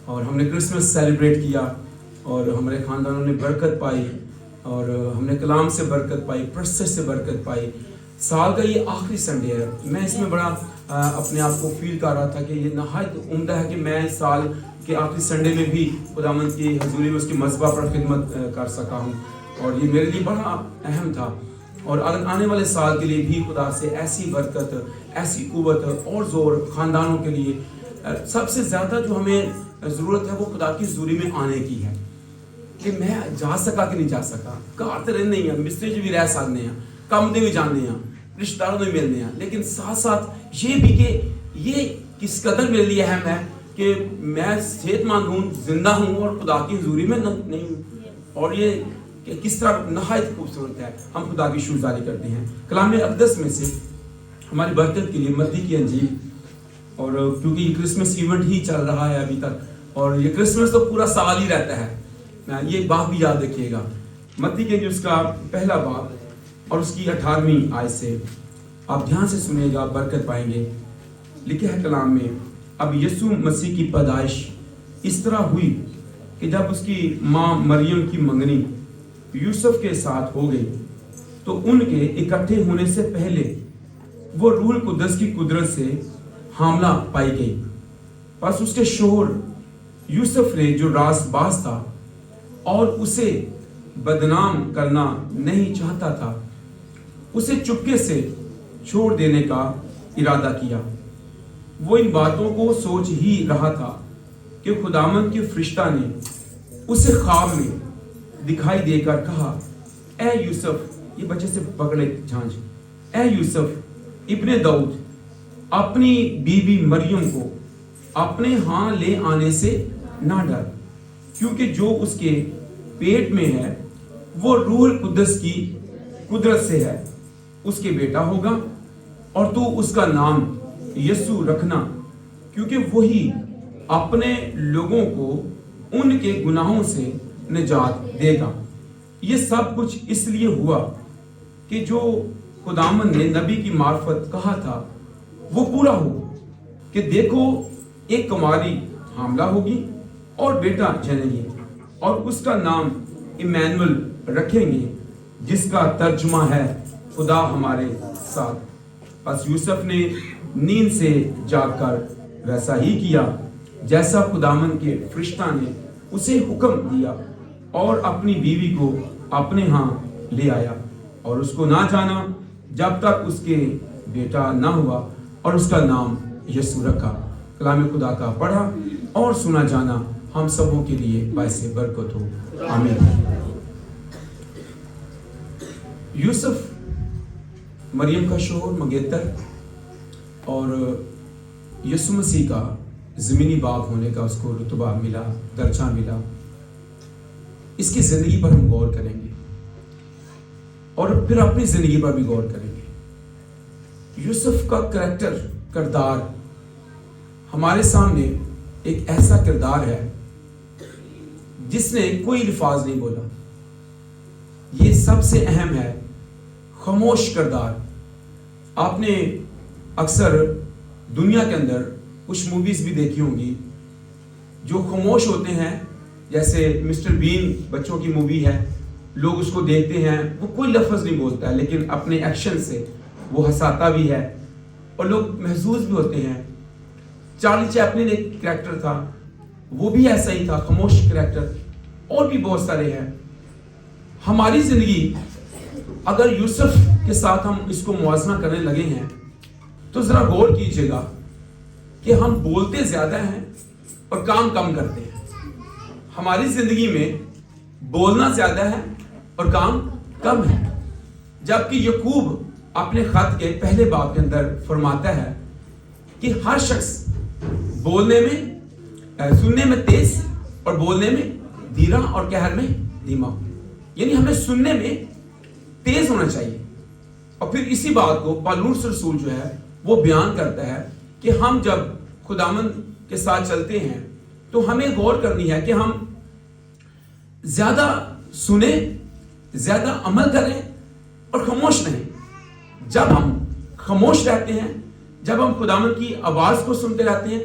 اور ہم نے کرسمس سیلیبریٹ کیا اور ہمارے خاندانوں نے برکت پائی اور ہم نے کلام سے برکت پائی، پرسس سے برکت پائی. سال کا یہ آخری سنڈے ہے. میں اس میں بڑا اپنے آپ کو فیل کر رہا تھا کہ یہ نہایت عمدہ ہے کہ میں اس سال کے آخری سنڈے میں بھی خداوند کی حضوری میں اس کی مذبح پر خدمت کر سکا ہوں، اور یہ میرے لیے بڑا اہم تھا. اور آنے والے سال کے لیے بھی خدا سے ایسی برکت، ایسی قوت اور زور خاندانوں کے لیے. سب سے زیادہ جو ہمیں ضرورت ہے وہ خدا کی حضوری میں آنے کی ہے. کہ میں جا سکا کہ نہیں جا سکا، گھر تو رہنے ہیں، مستری بھی رہ سکتے ہیں، کام دے بھی جانے ہیں، رشتہ داروں میں ملنے ہیں، لیکن ساتھ ساتھ یہ بھی کہ یہ کس قدر میرے لیے اہم ہے کہ میں صحت مند ہوں، زندہ ہوں اور خدا کی حضوری میں نہیں ہوں. اور یہ کہ کس طرح نہایت خوبصورت ہے. ہم خدا کی شکرگزاری کرتے ہیں. کلام اقدس میں سے ہماری برکت کے لیے متی کی انجیل، اور کیونکہ یہ کرسمس ایونٹ ہی چل رہا ہے ابھی تک، اور یہ کرسمس تو پورا سال ہی رہتا ہے، یہ بات بھی یاد رکھیے گا. متی کے جو اس کا پہلا باب اور اس کی 18ویں آیت سے آپ دھیان سے سنیے گا، برکت پائیں گے. لکھا ہے کلام میں، اب یسوع مسیح کی پیدائش اس طرح ہوئی کہ جب اس کی ماں مریم کی منگنی یوسف کے ساتھ ہو گئی تو ان کے اکٹھے ہونے سے پہلے وہ روح القدس کی قدرت سے حاملہ پائی گئی. پس اس کے شوہر یوسف نے جو راست باز تھا اور اسے بدنام کرنا نہیں چاہتا تھا، اسے چپکے سے چھوڑ دینے کا ارادہ کیا. وہ ان باتوں کو سوچ ہی رہا تھا کہ خداوند کے فرشتہ نے اسے خواب میں دکھائی دے کر کہا، اے یوسف، یہ بچے سے پکڑے جھانج، اے یوسف ابن داؤد، اپنی بیوی مریم کو اپنے ہاں لے آنے سے نہ ڈر، کیونکہ جو اس کے پیٹ میں ہے وہ روح القدس کی قدرت سے ہے. اس کے بیٹا ہوگا اور تو اس کا نام یسوع رکھنا، کیونکہ وہی اپنے لوگوں کو ان کے گناہوں سے نجات دے گا. یہ سب کچھ اس لیے ہوا کہ جو خداوند نے نبی کی معرفت کہا تھا وہ پورا ہو، کہ دیکھو ایک کماری حاملہ ہوگی اور بیٹا جنیں گے اور اس کا نام ایمانویل رکھیں گے، جس کا ترجمہ ہے خدا ہمارے ساتھ. پس یوسف نے نیند سے جاگ کر ویسا ہی کیا جیسا خداوند کے فرشتہ نے اسے حکم دیا، اور اپنی بیوی کو اپنے ہاں لے آیا اور اس کو نہ جانا جب تک اس کے بیٹا نہ ہوا، اور اس کا نام یسوع رکھا. کلام خدا کا پڑھا اور سنا جانا ہم سبوں کے لیے باعث برکت ہو. آمین. یوسف مریم کا شوہر منگیتر اور یسوع مسیح کا زمینی باپ ہونے کا اس کو رتبہ ملا، درجہ ملا. اس کی زندگی پر ہم غور کریں گے اور پھر اپنی زندگی پر بھی غور کریں گے. یوسف کا کردار ہمارے سامنے ایک ایسا کردار ہے جس نے کوئی الفاظ نہیں بولا. یہ سب سے اہم ہے، خاموش کردار. آپ نے اکثر دنیا کے اندر کچھ موویز بھی دیکھی ہوں گی جو خاموش ہوتے ہیں، جیسے مسٹر بین بچوں کی مووی ہے. لوگ اس کو دیکھتے ہیں، وہ کوئی لفظ نہیں بولتا ہے لیکن اپنے ایکشن سے وہ ہنساتا بھی ہے اور لوگ محظوظ بھی ہوتے ہیں. چارلی چیپلن ایک کریکٹر تھا، وہ بھی ایسا ہی تھا، خاموش کریکٹر. اور بھی بہت سارے ہیں. ہماری زندگی اگر یوسف کے ساتھ ہم اس کو موازنہ کرنے لگے ہیں تو ذرا غور کیجئے گا کہ ہم بولتے زیادہ ہیں اور کام کم کرتے ہیں. ہماری زندگی میں بولنا زیادہ ہے اور کام کم ہے. جبکہ یعقوب اپنے خط کے پہلے باب کے اندر فرماتا ہے کہ ہر شخص بولنے میں، سننے میں تیز اور بولنے میں دھیرا اور کہر میں دھیما. یعنی ہمیں سننے میں تیز ہونا چاہیے. اور پھر اسی بات کو پالوس رسول جو ہے وہ بیان کرتا ہے کہ ہم جب خداوند کے ساتھ چلتے ہیں تو ہمیں غور کرنی ہے کہ ہم زیادہ سنیں، زیادہ عمل کریں اور خاموش رہیں. جب ہم خاموش رہتے ہیں، جب ہم خداوند کی آواز کو سنتے رہتے ہیں،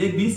1:20,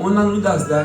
ਉਹਨਾਂ ਨੂੰ ਨਹੀਂ ਦੱਸਦਾ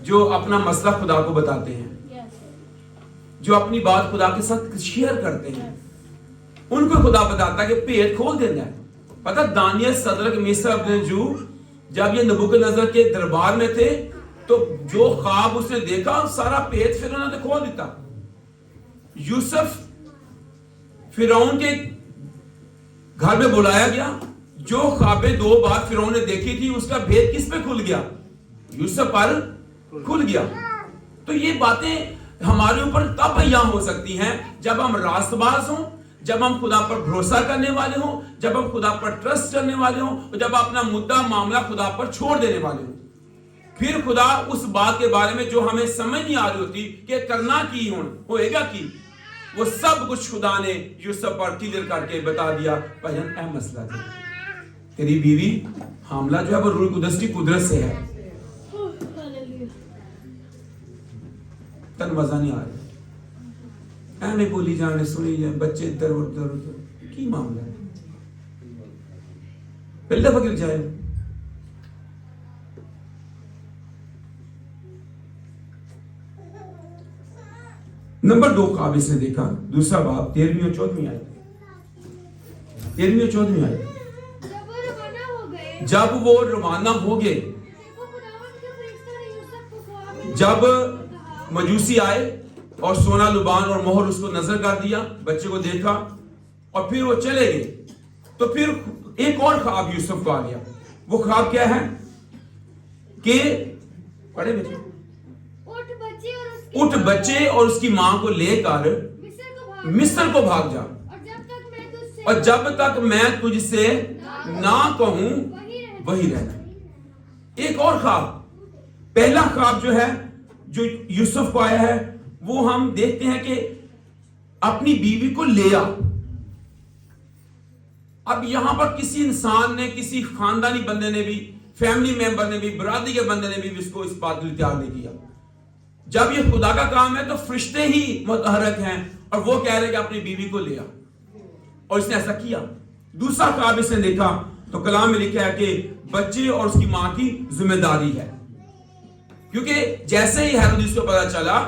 جو اپنا مسئلہ خدا کو بتاتے ہیں, جو اپنی بات خدا کے ساتھ شیئر کرتے ہیں, ان کو خدا بتاتا ہے کہ پیٹ کھول دینا ہے. پتہ دانیل, صدرک, میشک, ابدنجو جب یہ نبوکدنضر کے دربار میں تھے تو جو خواب اس نے دیکھا سارا پیٹ پھر انہوں نے کھول دیتا. یوسف فرعون کے گھر میں بلایا گیا, جو خوابیں 2 بار فرعون نے دیکھی تھی اس کا بھید کس پہ کھل گیا؟ یوسف پر کھل گیا. تو یہ باتیں ہمارے اوپر تب بیان ہو سکتی ہیں جب ہم راست باز ہوں, جب ہم خدا پر بھروسہ کرنے والے ہوں, جب ہم خدا پر ٹرسٹ کرنے والے ہوں, اور جب اپنا مدعا معاملہ خدا پر چھوڑ دینے والے ہوں. پھر خدا اس بات کے بارے میں جو ہمیں سمجھ نہیں آ رہی ہوتی کہ کرنا کی ہوئے گا کی, وہ سب کچھ خدا نے یوسف پر کلیئر کر کے بتا دیا. بھائیان اہم مسئلہ تھا, تیری بیوی حاملہ جو ہے وہ روح القدس کی قدرت سے ہے. تن مزہ نہیں آ رہا, ایویں بولی جانے سنی جائے, بچے ادھر ادھر ادھر, کی معاملہ ہے؟ پہلے دفعہ گر جائے. نمبر 2 خواب اس نے دیکھا, دوسرا باب 13ویں اور 14ویں آیت. 13ویں اور 14ویں آیت. جب وہ روانہ ہو گئے, جب مجوسی آئے اور سونا لبان اور مہر اس کو نظر کر دیا, بچے کو دیکھا اور پھر وہ چلے گئے, تو پھر ایک اور خواب یوسف کو آ گیا. وہ خواب کیا ہے کہ پڑھے بیٹے, اٹھ بچے اور اس کی ماں کو لے کر مصر کو بھاگ جا, اور جب تک میں تجھ سے نہ کہوں وہی رہنا. ایک اور خواب, پہلا خواب جو ہے جو یوسف کو آیا ہے وہ ہم دیکھتے ہیں کہ اپنی بیوی کو لے آ. اب یہاں پر کسی انسان نے, کسی خاندانی بندے نے بھی, فیملی ممبر نے بھی, برادری کے بندے نے بھی اس کو اس بات میں تیار نہیں کیا. جب یہ خدا کا کام ہے تو فرشتے ہی متحرک ہیں اور وہ کہہ رہے ہیں کہ اپنی بیوی کو لے آ, اور اس نے ایسا کیا. دوسرا خواب اس نے دیکھا تو کلام میں لکھا ہے کہ بچے اور اس کی ماں کی ذمہ داری ہے, کیونکہ جیسے ہی ہیرودیس کو پتا چلا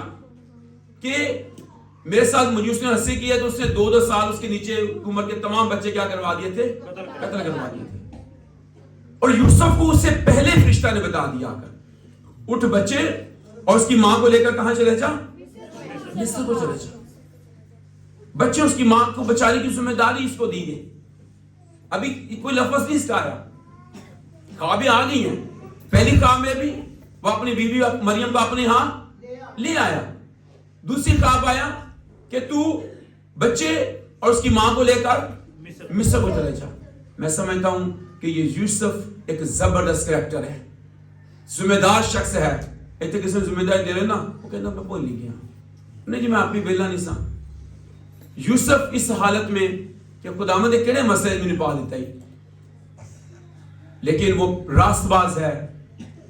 کہ میرے ساتھ مجوس نے ہنسی کی ہے تو اس نے 2 سال اس کے نیچے عمر کے تمام بچے کیا کروا دیے تھے, قتل کروا دیے تھے. اور یوسف کو اس سے پہلے فرشتہ نے بتا دیا کر, اٹھ بچے اور اس کی ماں کو لے کر کہاں چلے جا؟ مصر کو چلے جا. بچے اس کی ماں کو بچانے کی ذمہ داری اس کو دی گئی. ابھی کوئی لفظ نہیں اس کا آیا, خوابیں آ گئی ہیں. پہلی خواب میں بھی وہ اپنی بیوی مریم کو اپنے ہاں لے آیا. دوسری خواب آیا کہ تو بچے اور اس کی ماں کو لے کر مصر کو چلے جا. میں سمجھتا ہوں کہ یہ یوسف ایک زبردست کریکٹر ہے, ذمہ دار شخص ہے. ایتھے کسی نے ذمہ داری دے رہے نا, وہ کہنا میں بول نہیں گیا, نہیں جی میں آپ بھی بیلا نہیں سا. یوسف اس حالت میں کہ خداوند نے کہڑے مسئلے میں نپا دیتا ہی, لیکن وہ راست باز ہے,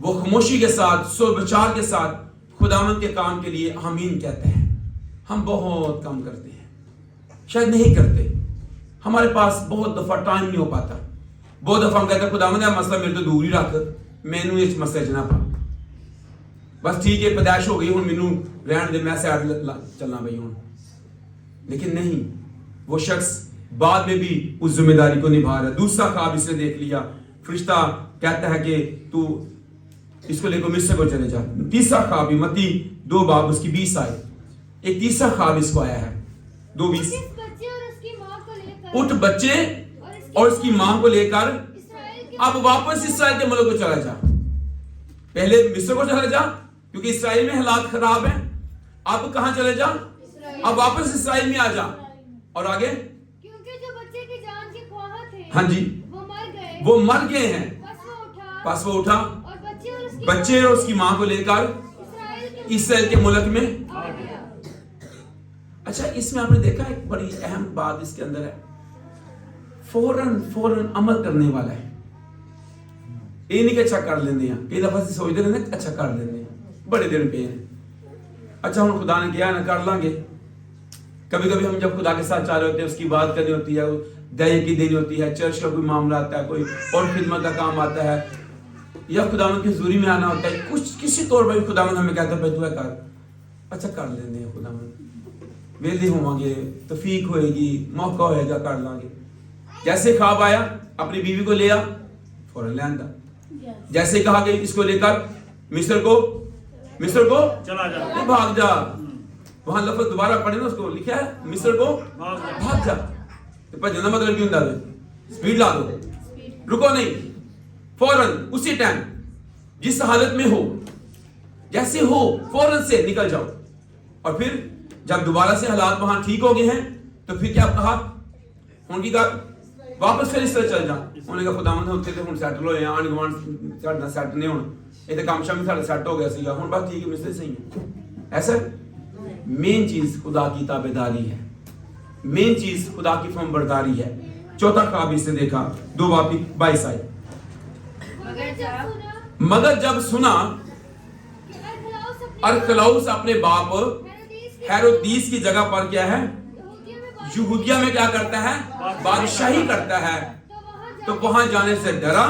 وہ خاموشی کے ساتھ, سو بچار کے ساتھ خداوند کے کام کے لیے آمین کہتے ہیں. ہم بہت کم کرتے ہیں, شاید نہیں کرتے, ہمارے پاس بہت دفعہ ٹائم نہیں ہو پاتا. بہت دفعہ ہم کہتے ہیں خداوند یہ مسئلہ میرے تو دور ہی رکھ, مینوں اس مسئلے چ نہ پا, بس ٹھیک ہے پیدائش ہو گئی ہوں مینوں رہن دے, میں سیڈ چلنا بھائی ہوں. لیکن نہیں, وہ شخص بعد میں بھی اس ذمہ داری کو نبھا رہا ہے. دوسرا خواب اس نے دیکھ لیا, فرشتہ کہتا ہے کہ تو اس کو لے کر مصر کو چلے جا. تیسرا خواب بھی متی 2 باب اس کی 20 آئے. ایک تیسرا خواب اس کو آیا ہے 2:20. اٹھ بچے اور اس کی ماں کو لے کر اب واپس اسرائیل کے ملک کو چلا جا. پہلے مصر کو چلا جا کیونکہ اسرائیل میں حالات خراب ہیں. اب کہاں چلے جا؟ اب واپس اسرائیل میں آ جا. اور آگے کیونکہ جو بچے کی جان کے خواہاں تھے ہاں جی وہ مر گئے ہیں, پس وہ اٹھا بچے اور اس کی ماں کو لے کر اسرائیل کے ملک میں. اچھا اس میں آپ نے دیکھا ایک بڑی اہم بات اس کے اندر ہے, فوراً عمل کرنے والا ہے. یہ نہیں کہ اچھا کر لینے ہیں, کئی دفعہ سے سوچتے رہتے ہیں اچھا کر لینے ہیں, بڑے دن پہ ہیں, اچھا ہم خدا نے کیا ہے نا کر لیں گے. کبھی کبھی ہم جب خدا کے ساتھ چاہ رہے ہوتے ہیں, اس کی بات کرنی ہوتی ہے, دیا کی دینی ہوتی ہے, چرچ کا کوئی معاملہ آتا ہے, کوئی اور خدمت کا کام آتا ہے, یا خداوند کی حضوری میں آنا ہوتا ہے, کچھ کسی طور پر خداوند ہمیں کہتا ہے بھائی تو کر, اچھا کر لینے ہیں خداوند, ویلے ہوں گے, توفیق ہوئے گی, موقع ہوئے گا, کر لیں گے. جیسے خواب آیا اپنی بیوی کو لیا فوراً لے آندا, جیسے کہا کہ اس کو لے کر مصر کو چلا جا, بھاگ جا, وہاں لفظ دوبارہ پڑھے نا, اس کو لکھا ہے مصر کو بھاگ جا. بھجن کا مطلب کیوں ہوتا ہے, سپیڈ لا دو, رکو نہیں, فوراً اسی ٹائم جس حالت میں ہو جیسے ہو فوراً سے نکل جاؤ. اور پھر جب دوبارہ سے حالات وہاں ٹھیک ہو گئے ہیں تو پھر کیا کہا, ان کی کہا واپس پھر اس طرح چل جا. انہوں نے کہا خداوند ہوتے تھے ہن سیٹل ہوئے ہیں, آنڈ گوانڈ ساڈا سیٹ نہیں ہونا, یہ تو کام شام ساڈا سیٹ ہو گیا سی, ہن بس ٹھیک ہے مصر صحیح ہے. ایسا مین چیز خدا کی تابعداری ہے, مین چیز خدا کی فرم برداری ہے. چوتھا خواب اس نے دیکھا 2:22 آئے, مگر جب سنا ارخلاؤس اپنے باپ ہیرودیس کی جگہ پر کیا ہے, یہودیہ میں کیا کرتا ہے, بادشاہی کرتا ہے, تو وہاں جانے سے ڈرا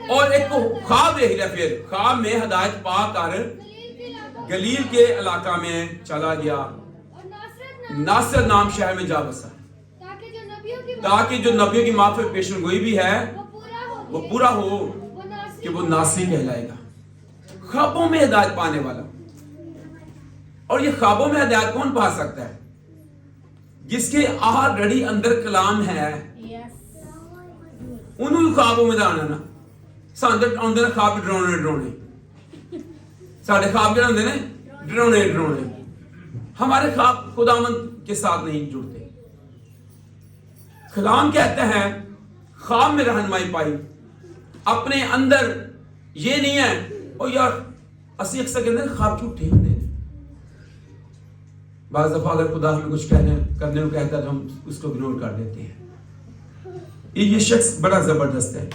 اور ایک خواب دیکھ لیا. پھر خواب میں ہدایت پا کر گلیل کے علاقہ میں چلا گیا, ناصر نام شہر میں جا بسا, تاکہ جو نبیوں کی معرفت پیشن گوئی بھی ہے وہ پورا ہو کہ وہ ناصری کہلائے گا. خوابوں میں ہدایت پانے والا, اور یہ خوابوں میں ہدایت کون پا سکتا ہے, جس کے آلریڈی اندر کلام ہے, انہوں خوابوں میں جانا نا. ساندر اندر خواب ڈرونے, ساڑھے خواب کیا ہوندے نے ڈرونے. ہمارے خواب خداوند کے ساتھ نہیں جڑتے. کلام کہتا ہے خواب میں رہنمائی پائی, اپنے اندر یہ نہیں ہے او یار اسی اکثر کہتے ہیں خواب جھوٹے ہوتے ہیں. بعض دفعہ اگر خدا ہمیں کچھ کرنے کو کہتا ہے تو ہم اس کو اگنور کر دیتے ہیں. یہ شخص بڑا زبردست ہے,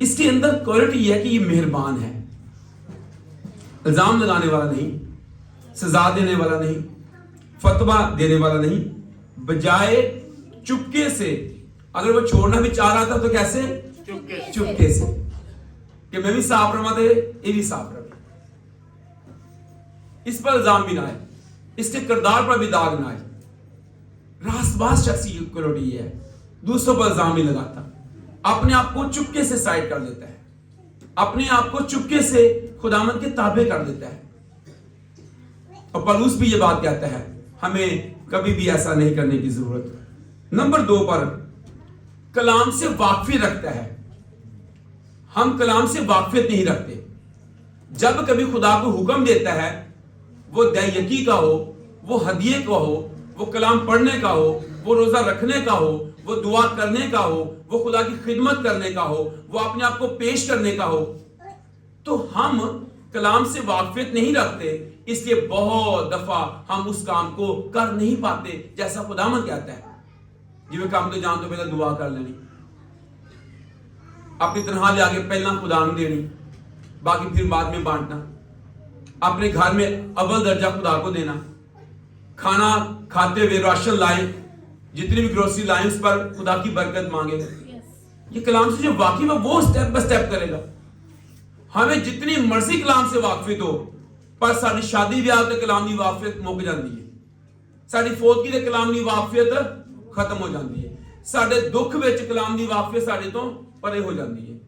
اس کے اندر کوالٹی یہ ہے کہ یہ مہربان ہے, الزام لگانے والا نہیں, سزا دینے والا نہیں, فتویٰ دینے والا نہیں, بجائے چپکے سے, اگر وہ چھوڑنا بھی چاہ رہا تھا تو کیسے, چپکے سے, کہ میں بھی صاف رہا تھا یہ بھی صاف رہا. اس پر الزام بھی نہ آئے, اس کے کردار پر بھی داغ نہ آئے. راست باز شخص کی کوالٹی یہ ہے, دوسروں پر الزام نہیں لگاتا, اپنے آپ کو چپکے سے سائڈ کر دیتا ہے, اپنے آپ کو چپکے سے خداوند کے تابع کر دیتا ہے. اور پولس بھی یہ بات کہتا ہے ہمیں کبھی بھی ایسا نہیں کرنے کی ضرورت. نمبر 2 پر کلام سے واقفیت رکھتا ہے. ہم کلام سے واقفیت نہیں رکھتے. جب کبھی خدا کو حکم دیتا ہے, وہ دیکی کا ہو, وہ ہدیے کا ہو, وہ کلام پڑھنے کا ہو, وہ روزہ رکھنے کا ہو, وہ دعا کرنے کا ہو, وہ خدا کی خدمت کرنے کا ہو, وہ اپنے آپ کو پیش کرنے کا ہو, تو ہم کلام سے واقفیت نہیں رکھتے. اس لیے بہت دفعہ ہم اس کام کو کر نہیں پاتے جیسا خداوند کہتا ہے. جی میں کام تو جان تو پہلے دعا کر لینی, اپنی تنہا لے آگے پہلا خدا میں دینی, باقی پھر بعد میں بانٹنا, اپنے گھر میں اول درجہ خدا کو دینا, کھانا کھاتے ہوئے راشن لائیں, جتنی بھی گروسری لائیں اس پر خدا کی برکت مانگے. یہ کلام سے جو واقف ہے وہ سٹیپ بائی سٹیپ کرے گا. ہمیں جتنی مرضی کلام سے واقفیت ہو, پر ساری شادی بیاہ تے کلام دی واقفیت مک جاندی ہے, ساری فوتگی تے کلام دی واقفیت ختم ہو جاندی ہے, ساڈے دکھ وچ کلام دی واقفیت ساڈے تو پرے ہو جاندی ہے.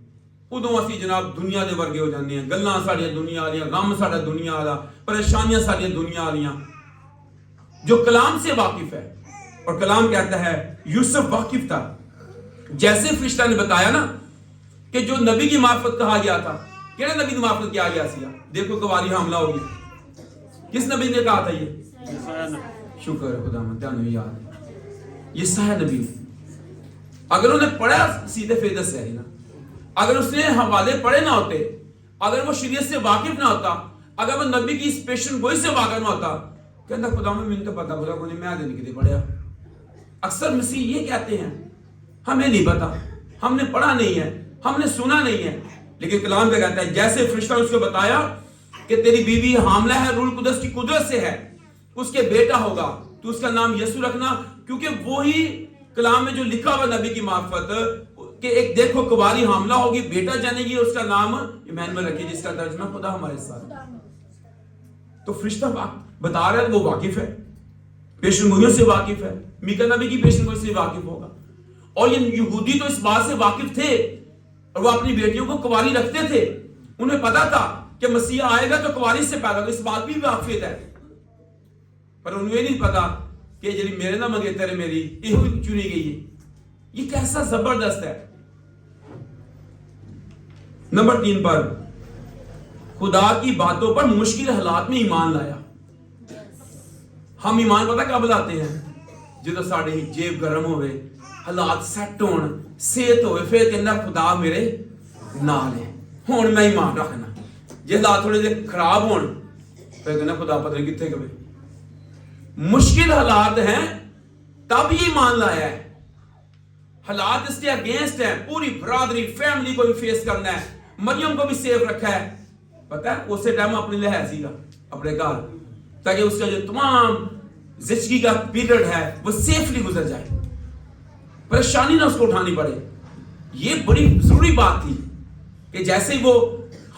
ادوں اسی جناب دنیا دے ورگے ہو جاندے ہیں, گلاں ساڈیاں دنیا والیاں, غم ساڈا دنیا والا, پریشانیاں ساڈیاں دنیا والیاں. جو کلام سے واقف ہے, اور کلام کہتا ہے یوسف واقف تھا, جیسے فرشتہ نے بتایا نا کہ جو نبی کی معرفت کہا گیا تھا, کیڑے نبی کی معرفت کیا گیا سی, دیکھو گواری حاملہ ہوگی, کس نبی نے کہا تھا یہ, شکر ہے خدا مند جانو یاد ہے, یسایہ نبی نے. اگر انہوں نے پڑھا سیدھے فیدت سے ہے نا, اگر اس نے حوالے پڑھے نہ ہوتے, اگر وہ شریعت سے واقف نہ ہوتا, اگر وہ نبی کی اس پیشن گوئی سے واقف نہ ہوتا, کہتا خدا میں تو پتا بولا کو نہیں, میں آدھے نہیں کدے پڑھیا. اکثر مسیح یہ کہتے ہیں ہمیں نہیں پتا, ہم نے پڑھا نہیں ہے, ہم نے سنا نہیں ہے. لیکن کلام پہ کہتا ہے جیسے فرشتہ نے اس کو بتایا کہ تیری بیوی حاملہ ہے, روح القدس کی قدرت سے ہے, اس کے بیٹا ہوگا, تو اس کا نام یسوع رکھنا, کیونکہ وہی کلام میں جو لکھا ہوا نبی کی معرفت کہ ایک دیکھو کباری حاملہ ہوگی، بیٹا جانے گی، اس کا نام ایمانویل رکھیے، جس کا ترجمہ خدا ہمارے ساتھ۔ تو فرشتہ بتا رہا ہے وہ واقف ہے، پیشن گوئیوں سے واقف ہے، میکا نبی کی پیشن گوئی سے واقف ہوگا۔ اور یہ یہودی تو اس بات سے واقف تھے، اور وہ اپنی بیٹیوں کو کنواری رکھتے تھے، انہیں پتا تھا کہ مسیح آئے گا تو کنواری سے پیدا ہوگا، اس بات بھی واقفیت ہے، پر انہیں یہ نہیں پتا کہ جی میرے نہ مگے تیرے میری یہ چنی گئی ہے۔ یہ کیسا زبردست ہے۔ نمبر 3 پر خدا کی باتوں پر مشکل حالات میں ایمان لایا۔ ہم ایمان پتہ کب لاتے ہیں؟ جدو ساڑی جیب گرم ہوئے، حالات سیٹ ہون، صحت ہوئے، پھر کہنا خدا میرے نال ہے، ہون میں ایمان رکھنا۔ جی حالات تھوڑے دے خراب ہون، پھر کہنا خدا پتہ نہیں کتنے کبھی۔ مشکل حالات ہیں تب یہ ایمان لایا ہے۔ حالات اس کے اگینسٹ ہیں، پوری برادری فیملی کو بھی فیس کرنا ہے، مریم کو بھی سیف رکھا ہے۔ پتہ ہے اسے ٹائم اپنے لحاظی کا اپنے گھر، تاکہ اس کا جو تمام زچگی کا پیریڈ ہے وہ سیفلی گزر جائے، پریشانی نہ اس کو اٹھانی پڑے۔ یہ بڑی ضروری بات تھی کہ جیسے ہی وہ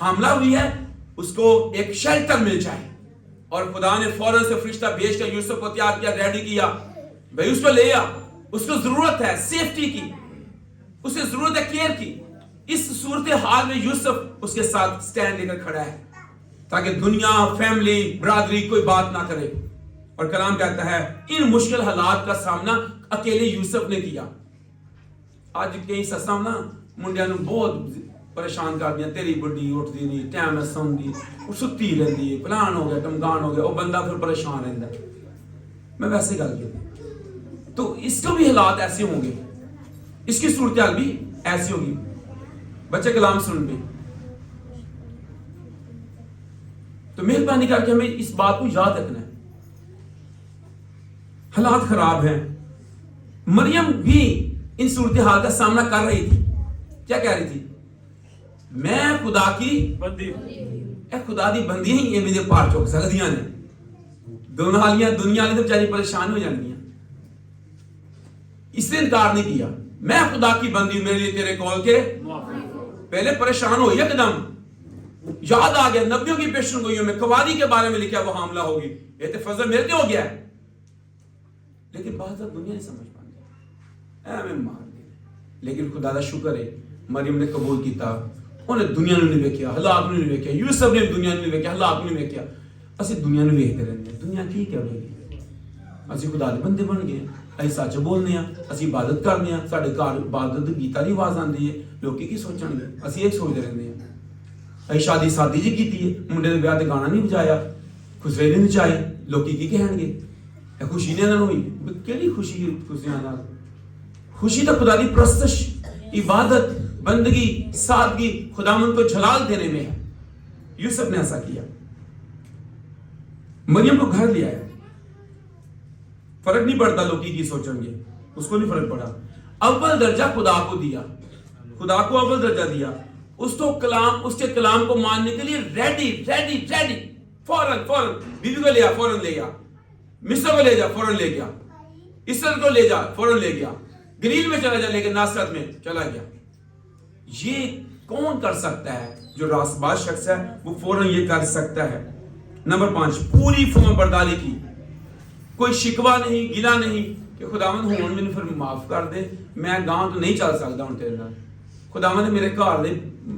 حاملہ ہوئی ہے اس کو ایک شیلٹر مل جائے، اور خدا نے فوراں سے فرشتہ بھیج کر یوسف کو تیار کیا، ریڈی کیا، بھئی اس کو لے آ، اس کو ضرورت ہے سیفٹی کی، اسے ضرورت ہے کیئر کی۔ اس صورتحال میں یوسف اس کے ساتھ سٹینڈ لے کر کھڑا ہے تاکہ دنیا، فیملی، برادری کوئی بات نہ کرے۔ اور کلام کہتا ہے ان مشکل حالات کا سامنا اکیلے یوسف نے کیا۔ آج کئی سساں نا منڈیاں نوں بہت پریشان کر دیا، تیری بڑی اٹھتی نہیں، ٹائم ہے سون دی، وہ ستی رہتی ہے، پلان ہو گیا، ٹمکان ہو گیا، وہ بندہ پھر پریشان رہتا ہے۔ میں ویسے گل کی تو اس کو بھی حالات ایسے ہوں گے، اس کی صورتحال بھی ایسی ہوگی۔ بچے کلام سن بھی تو مہربانی کر کے ہمیں اس بات کو یاد رکھنا ہے۔ حالات خراب ہیں، مریم بھی ان صورتحال کا سامنا کر رہی تھی۔ کیا کہہ رہی تھی؟ میں خدا کی بندی، اے خدا دی بندی ہیں، یہ میرے پار چوک سکدیاں نے دونوں حالیاں، دنیا والی تو بیچاری پریشان ہو جاندی ہیں۔ اس نے انکار نہیں کیا، میں خدا کی بندی ہوں، میرے لیے تیرے کال کے پہلے پریشان ہو یکدم یاد آ گیا نبیوں کی پیشن گوئیوں میں کنواری کے بارے میں لکھا وہ حاملہ ہوگی، یہ تو فضل میرے تے ہو گیا ہے، لیکن بعض دنیا نہیں سمجھ پاندی، اے میں مار دے۔ لیکن خدا دا شکر ہے مریم نے قبول کیتا، انہیں دنیا نے نہیں ویکھیا، حالات نے نہیں ویکھیا، یوسف نے دنیا نے نہیں ویکھیا، حالات نے نہیں ویکھیا۔ اسی دنیا نے ویکھتے رہنے ہیں، دنیا کی کیا ہوگی؟ اسی خدا دے بندے بن گئے، اسی سچ بولنے ہیں، اسی عبادت کرنے ہیں، ساڈے گھر عبادت گیتا دی آواز آندی ہے، لوکی کی سوچن گے؟ اسی ایک سوچتے رہنے ہیں۔ اسی شادی سادی جی کیتی ہے، منڈے دے بیاہ تے گانا نہیں بجایا، خسرے نہیں نچائے، لوکی کی کہن گے؟ اے خوشی نے نہ ہوئی، کیڑی خوشی خوشیاں نال؟ خوشی تو خدا دی پرستش، عبادت، بندگی، سادگی، خداوند کو جلال دینے میں ہے۔ یوسف نے ایسا کیا، مریم کو گھر لے آیا۔ فرق نہیں پڑتا لوگی کی سوچیں گے، اس کو نہیں فرق پڑا۔ اول درجہ خدا کو دیا، خدا کو اول درجہ دیا، اس کے کلام کو ماننے کے لیے ریڈی، فوراً بیوی کو لے آ، فوراً لے گیا، مصر کو لے جا، فوراً لے گیا، اسرائیل کو لے جا، فوراً لے گیا، گلیل میں چلا جا، لیکن ناصرت میں چلا گیا۔ یہ کون کر سکتا ہے؟ جو راست باز شخص ہے وہ فوراً یہ کر سکتا ہے۔ نمبر 5 پوری فرما برداری کی، کوئی شکوہ نہیں، گلہ نہیں کہ خداوند ہون میں پھر معاف کر دے، میں گاؤں تو نہیں چل سکتا ہوں تیرے نال، خداوند میرے گھر دے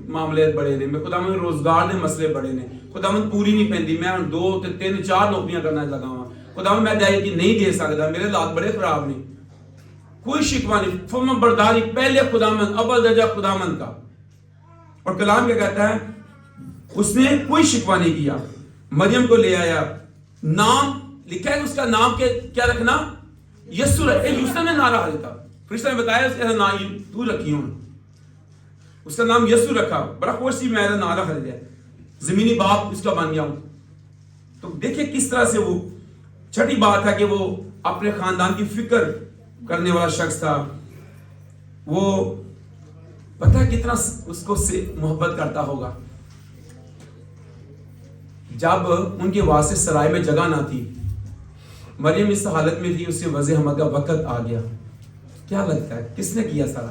معاملے بڑے نے، خداوند روزگار دے مسئلے بڑے نے، خداوند پوری نہیں پیندی، میں 2 3 4 نوکریاں کرنا لگا ہوں، خداوند میں دائی کی نہیں دے سکتا، میرے حالات بڑے خراب نہیں۔ کوئی شکوہ نہیں، فرما برداری پہلے خداوند، اول درجہ خداوند کا۔ اور کلام کیا کہتا ہے؟ اس نے کوئی شکوہ نہیں کیا، مریم کو لے آیا، نام لکھا ہے اس کا نام کیا رکھنا؟ یسوع ہے۔ یوسف نے نام رکھا دیتا، فرشتہ نے بتایا اس کا نام تو رکھی ہوں، اس کا نام یسوع رکھا، بڑا خوشی میں آیا نام رکھا دیا، زمینی باپ اس کا بن گیا ہوں۔ تو دیکھیں کس طرح سے وہ چھٹی بات ہے کہ وہ اپنے خاندان کی فکر کرنے والا شخص تھا، وہ پتہ ہے کتنا اس کو سے محبت کرتا ہوگا۔ جب ان کے واسطے سرائے میں جگہ نہ تھی، مریم اس حالت میں تھی، اس سے وضع حمل کا وقت آ گیا، کیا لگتا ہے کس نے کیا سارا؟